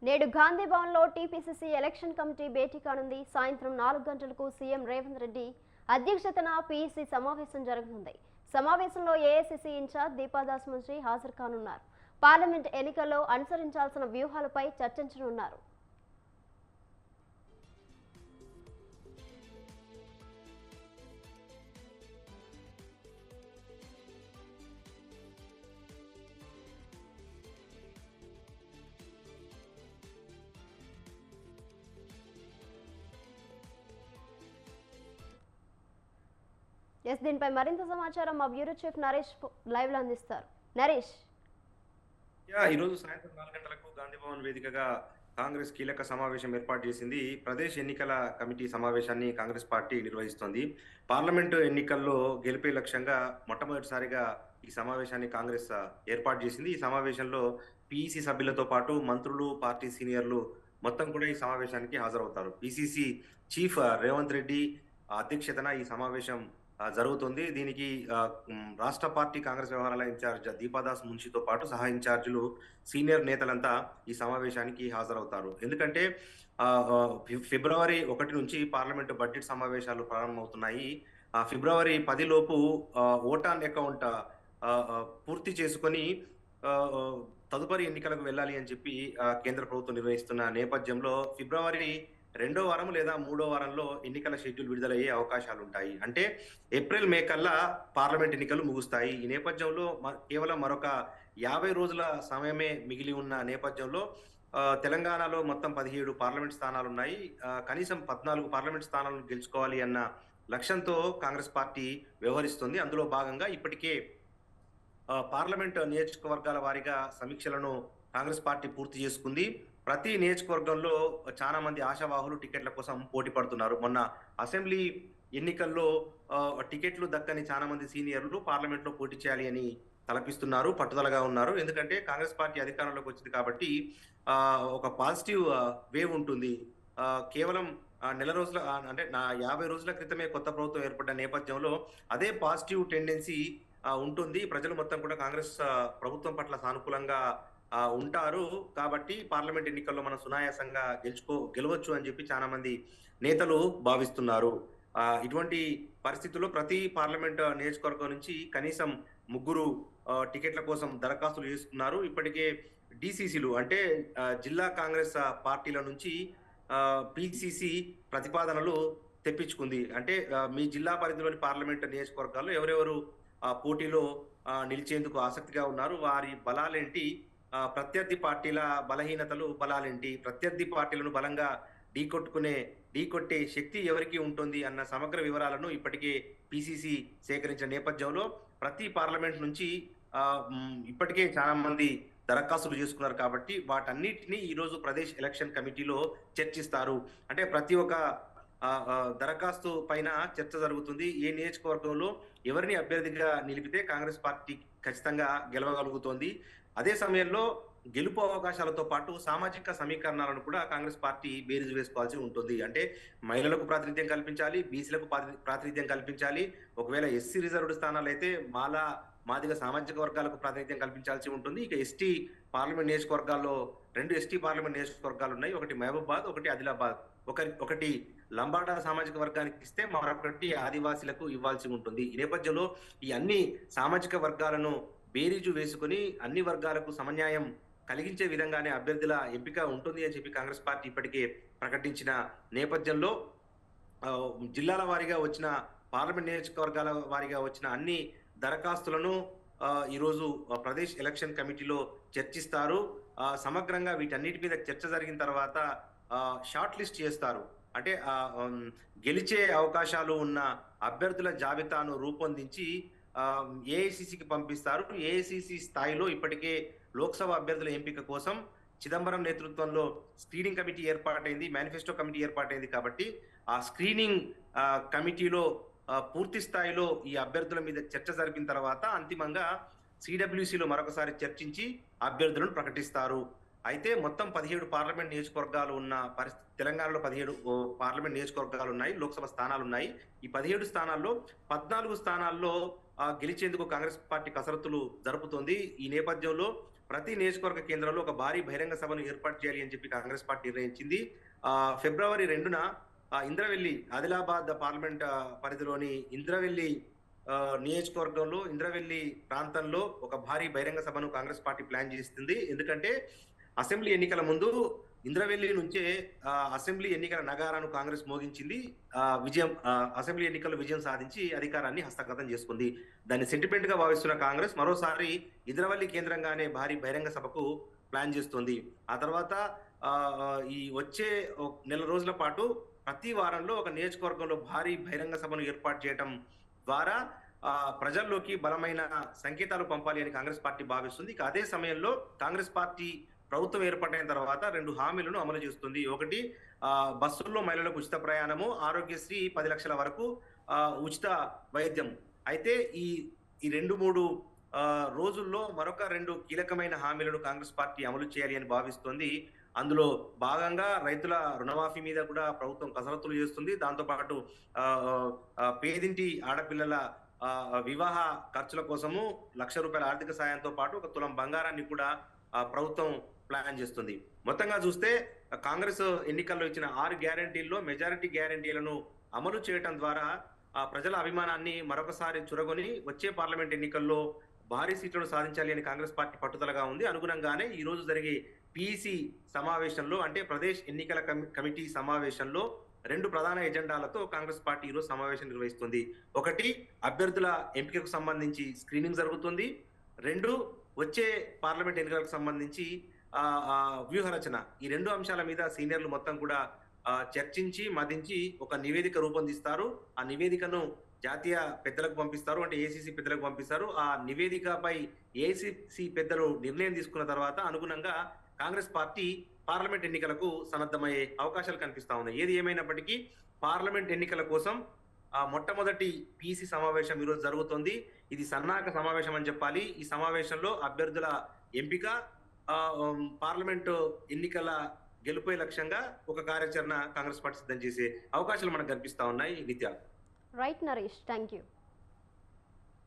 నేడు గాంధీ భవన్లో TPCC election committee భేటీ కానుంది. సాయంత్రం 4 గంటలకు సీఎం రేవంత్ రెడ్డి అధ్యక్షతన పీఈసీ సమావేశం జరగనుంది. సమావేశంలో ఏఐసీసీ ఇన్ఛార్జ్ దీపాదాస్ మున్షి హాజరు కానున్నారు. పార్లమెంట్ ఎన్నికల్లో అనుసరించాల్సిన వ్యూహాలపై చర్చించనున్నారు. దీనిపై మరింత సమాచారం మా బ్యూరో చీఫ్ నరేష్ లైవ్ లో అందిస్తారు. నరేష్, ఈరోజు సాయంత్రం 4 గంటలకు గాంధీ భవన్ వేదికగా కాంగ్రెస్ కీలక సమావేశం ఏర్పాటు చేసింది. ప్రదేశ్ ఎన్నికల కమిటీ సమావేశాన్ని కాంగ్రెస్ పార్టీ నిర్వహిస్తోంది. పార్లమెంటు ఎన్నికల్లో గెలిపే లక్ష్యంగా మొట్టమొదటిసారిగా ఈ సమావేశాన్ని కాంగ్రెస్ ఏర్పాటు చేసింది. ఈ సమావేశంలో పీఈసీ సభ్యులతో పాటు మంత్రులు, పార్టీ సీనియర్లు మొత్తం కూడా ఈ సమావేశానికి హాజరవుతారు. పీసీసీ చీఫ్ రేవంత్ రెడ్డి అధ్యక్షతన ఈ సమావేశం జరుగుతుంది. దీనికి రాష్ట్ర పార్టీ కాంగ్రెస్ వ్యవహారాల ఇన్ఛార్జ్ దీపాదాస్ మున్షితో పాటు సహా ఇన్ఛార్జీలు, సీనియర్ నేతలంతా ఈ సమావేశానికి హాజరవుతారు. ఎందుకంటే ఫిబ్రవరి 1 నుంచి పార్లమెంటు బడ్జెట్ సమావేశాలు ప్రారంభమవుతున్నాయి. ఫిబ్రవరి 10 లోపు ఓట్ ఆన్ అకౌంట్ పూర్తి చేసుకొని తదుపరి ఎన్నికలకు వెళ్ళాలి అని చెప్పి కేంద్ర ప్రభుత్వం నిర్వహిస్తున్న నేపథ్యంలో ఫిబ్రవరి 2వ వారం లేదా 3వ వారంలో ఎన్నికల షెడ్యూల్ విడుదలయ్యే అవకాశాలు ఉంటాయి. అంటే ఏప్రిల్, మే కల్లా పార్లమెంట్ ఎన్నికలు ముగుస్తాయి. ఈ నేపథ్యంలో కేవలం మరొక 50 రోజుల సమయమే మిగిలి ఉన్న నేపథ్యంలో తెలంగాణలో మొత్తం 17 పార్లమెంట్ స్థానాలు ఉన్నాయి. కనీసం 14 పార్లమెంట్ స్థానాలను గెలుచుకోవాలి అన్న లక్ష్యంతో కాంగ్రెస్ పార్టీ వ్యవహరిస్తుంది. అందులో భాగంగా ఇప్పటికే పార్లమెంట్ నియోజకవర్గాల వారీగా సమీక్షలను కాంగ్రెస్ పార్టీ పూర్తి చేసుకుంది. ప్రతి నియోజకవర్గంలో చాలా మంది ఆశావాహులు టికెట్ల కోసం పోటీ పడుతున్నారు. మొన్న అసెంబ్లీ ఎన్నికల్లో టికెట్లు దక్కని చాలా మంది సీనియర్లు పార్లమెంట్ లో పోటీ చేయాలి అని తలపిస్తున్నారు, పట్టుదలగా ఉన్నారు. ఎందుకంటే కాంగ్రెస్ పార్టీ అధికారంలోకి వచ్చింది కాబట్టి ఒక పాజిటివ్ వేవ్ ఉంటుంది. కేవలం నెల రోజుల అంటే 50 రోజుల క్రితమే కొత్త ప్రభుత్వం ఏర్పడ్డ నేపథ్యంలో అదే పాజిటివ్ టెండెన్సీ ఉంటుంది. ప్రజలు మొత్తం కూడా కాంగ్రెస్ ప్రభుత్వం పట్ల సానుకూలంగా ఉంటారు. కాబట్టి పార్లమెంట్ ఎన్నికల్లో మనం సునాయాసంగా గెలవచ్చు అని చెప్పి చాలా మంది నేతలు భావిస్తున్నారు. ఇటువంటి పరిస్థితుల్లో ప్రతి పార్లమెంట్ నియోజకవర్గం నుంచి కనీసం 3 టికెట్ల కోసం దరఖాస్తులు చేసుకున్నారు. ఇప్పటికే డిసిసిలు అంటే జిల్లా కాంగ్రెస్ పార్టీల నుంచి పిసిసి ప్రతిపాదనలు తెప్పించుకుంది. అంటే మీ జిల్లా పరిధిలోని పార్లమెంట్ నియోజకవర్గాల్లో ఎవరెవరు పోటీలో నిలిచేందుకు ఆసక్తిగా ఉన్నారు, వారి బలాలేంటి, ప్రత్యర్థి పార్టీల బలహీనతలు బలాలేంటి, ప్రత్యర్థి పార్టీలను బలంగా ఢీకొట్టే శక్తి ఎవరికి ఉంటుంది అన్న సమగ్ర వివరాలను ఇప్పటికే పిసిసి సేకరించిన నేపథ్యంలో ప్రతి పార్లమెంట్ నుంచి ఇప్పటికే చాలా మంది దరఖాస్తులు చేసుకున్నారు. కాబట్టి వాటన్నిటిని ఈరోజు ప్రదేశ్ ఎలక్షన్ కమిటీలో చర్చిస్తారు. అంటే ప్రతి ఒక్క దరఖాస్తు పైన చర్చ జరుగుతుంది. ఏ నియోజకవర్గంలో ఎవరిని అభ్యర్థిగా నిలిపితే కాంగ్రెస్ పార్టీ ఖచ్చితంగా గెలవగలుగుతోంది. అదే సమయంలో గెలుపు అవకాశాలతో పాటు సామాజిక సమీకరణాలను కూడా కాంగ్రెస్ పార్టీ బేరీజు వేసుకోవాల్సి ఉంటుంది. అంటే మహిళలకు ప్రాతినిధ్యం కల్పించాలి, బీసీలకు ప్రాతినిధ్యం కల్పించాలి. ఒకవేళ ఎస్సీ రిజర్వ్డ్ స్థానాలు అయితే మాదిగ సామాజిక వర్గాలకు ప్రాతినిధ్యం కల్పించాల్సి ఉంటుంది. ఇక ఎస్టీ పార్లమెంట్ నియోజకవర్గాల్లో 2 ఎస్టీ పార్లమెంట్ నియోజకవర్గాలు ఉన్నాయి. ఒకటి మహబూబాద్, ఒకటి ఆదిలాబాద్. ఒకటి లంబాడా సామాజిక వర్గానికి ఇస్తే మరొకటి ఆదివాసీలకు ఇవ్వాల్సి ఉంటుంది. ఈ నేపథ్యంలో ఈ అన్ని సామాజిక వర్గాలను బేరీజు వేసుకుని అన్ని వర్గాలకు సమన్యాయం కలిగించే విధంగానే అభ్యర్థుల ఎంపిక ఉంటుంది అని చెప్పి కాంగ్రెస్ పార్టీ ఇప్పటికే ప్రకటించిన నేపథ్యంలో జిల్లాల వారీగా వచ్చిన, పార్లమెంట్ నియోజకవర్గాల వారీగా వచ్చిన అన్ని దరఖాస్తులను ఈరోజు ప్రదేశ్ ఎలక్షన్ కమిటీలో చర్చిస్తారు. సమగ్రంగా వీటన్నిటి మీద చర్చ జరిగిన తర్వాత షార్ట్ లిస్ట్ చేస్తారు. అంటే గెలిచే అవకాశాలు ఉన్న అభ్యర్థుల జాబితాను రూపొందించి ఏఐసిసికి పంపిస్తారు. ఏఐసిసి స్థాయిలో ఇప్పటికే లోక్సభ అభ్యర్థుల ఎంపిక కోసం చిదంబరం నేతృత్వంలో స్క్రీనింగ్ కమిటీ ఏర్పాటైంది, మేనిఫెస్టో కమిటీ ఏర్పాటైంది. కాబట్టి ఆ స్క్రీనింగ్ కమిటీలో పూర్తి స్థాయిలో ఈ అభ్యర్థుల మీద చర్చ జరిపిన తర్వాత అంతిమంగా సిడబ్ల్యూసిలో మరొకసారి చర్చించి అభ్యర్థులను ప్రకటిస్తారు. అయితే మొత్తం 17 పార్లమెంట్ నియోజకవర్గాలు ఉన్న తెలంగాణలో 17 పార్లమెంట్ నియోజకవర్గాలు ఉన్నాయి, లోక్సభ స్థానాలు ఉన్నాయి. ఈ 17 స్థానాల్లో 14 స్థానాల్లో గెలిచేందుకు కాంగ్రెస్ పార్టీ కసరత్తులు జరుపుతోంది. ఈ నేపథ్యంలో ప్రతి నియోజకవర్గ కేంద్రంలో ఒక భారీ బహిరంగ సభను ఏర్పాటు చేయాలి అని చెప్పి కాంగ్రెస్ పార్టీ నిర్ణయించింది. ఫిబ్రవరి 2న ఇంద్రవెల్లి ఆదిలాబాద్ పార్లమెంట్ పరిధిలోని ఇంద్రవెల్లి నియోజకవర్గంలో ఇంద్రవెల్లి ప్రాంతంలో ఒక భారీ బహిరంగ సభను కాంగ్రెస్ పార్టీ ప్లాన్ చేస్తుంది. ఎందుకంటే అసెంబ్లీ ఎన్నికల ముందు ఇంద్రవెల్లి నుంచే అసెంబ్లీ ఎన్నికల నగారాను కాంగ్రెస్ మోగించింది. అసెంబ్లీ ఎన్నికల్లో విజయం సాధించి అధికారాన్ని హస్తగతం చేసుకుంది. దాన్ని సెంటిమెంట్ గా భావిస్తున్న కాంగ్రెస్ మరోసారి ఇంద్రవెల్లి కేంద్రంగానే భారీ బహిరంగ సభకు ప్లాన్ చేస్తుంది. ఆ తర్వాత ఈ వచ్చే నెల రోజుల పాటు ప్రతి వారంలో ఒక నియోజకవర్గంలో భారీ బహిరంగ సభను ఏర్పాటు చేయడం ద్వారా ప్రజల్లోకి బలమైన సంకేతాలు పంపాలి అని కాంగ్రెస్ పార్టీ భావిస్తుంది. అదే సమయంలో కాంగ్రెస్ పార్టీ ప్రభుత్వం ఏర్పాటైన తర్వాత 2 హామీలను అమలు చేస్తుంది. ఒకటి, బస్సుల్లో మహిళలకు ఉచిత ప్రయాణము, ఆరోగ్యశ్రీ 10 లక్షల వరకు ఉచిత వైద్యం. అయితే ఈ 2-3 రోజుల్లో మరొక 2 కీలకమైన హామీలను కాంగ్రెస్ పార్టీ అమలు చేయాలి అని భావిస్తోంది. అందులో భాగంగా రైతుల రుణమాఫీ మీద కూడా ప్రభుత్వం కసరత్తులు చేస్తుంది. దాంతోపాటు పేదింటి ఆడపిల్లల వివాహ ఖర్చుల కోసము ₹1,00,000 ఆర్థిక సాయంతో పాటు 1 తులం బంగారాన్ని కూడా ప్రభుత్వం ప్లాన్ చేస్తుంది. మొత్తంగా చూస్తే కాంగ్రెస్ ఎన్నికల్లో ఇచ్చిన 6 గ్యారంటీల్లో మెజారిటీ గ్యారంటీలను అమలు చేయడం ద్వారా ప్రజల అభిమానాన్ని మరొకసారి చురగొని వచ్చే పార్లమెంట్ ఎన్నికల్లో భారీ సీట్లను సాధించాలి అని కాంగ్రెస్ పార్టీ పట్టుదలగా ఉంది. అనుగుణంగానే ఈ రోజు జరిగే పిఇసి సమావేశంలో, అంటే ప్రదేశ్ ఎన్నికల కమిటీ సమావేశంలో 2 ప్రధాన ఎజెండాలతో కాంగ్రెస్ పార్టీ ఈరోజు సమావేశం నిర్వహిస్తుంది. ఒకటి, అభ్యర్థుల ఎంపికకు సంబంధించి స్క్రీనింగ్ జరుగుతుంది. 2, వచ్చే పార్లమెంట్ ఎన్నికలకు సంబంధించి వ్యూహరచన. ఈ 2 అంశాల మీద సీనియర్లు మొత్తం కూడా చర్చించి మదించి ఒక నివేదిక రూపొందిస్తారు. ఆ నివేదికను జాతీయ పెద్దలకు పంపిస్తారు, అంటే ఏసీసీ పెద్దలకు పంపిస్తారు. ఆ నివేదికపై ఏసీసీ పెద్దలు నిర్ణయం తీసుకున్న తర్వాత అనుగుణంగా కాంగ్రెస్ పార్టీ పార్లమెంట్ ఎన్నికలకు సన్నద్ధమయ్యే అవకాశాలు కనిపిస్తా ఉన్నాయి. ఏది ఏమైనప్పటికీ పార్లమెంట్ ఎన్నికల కోసం మొట్టమొదటి పిసి సమావేశం ఈరోజు జరుగుతోంది. ఇది సన్నాహక సమావేశం అని చెప్పాలి. ఈ సమావేశంలో అభ్యర్థుల ఎంపిక, పార్లమెంటు ఎన్నికల గెలుపే లక్ష్యంగా ఒక కార్యాచరణ కాంగ్రెస్ పార్టీ సిద్ధం చేసే అవకాశాలు మనకు కనిపిస్తా ఉన్నాయి. నిత్య. Right Naresh, thank you.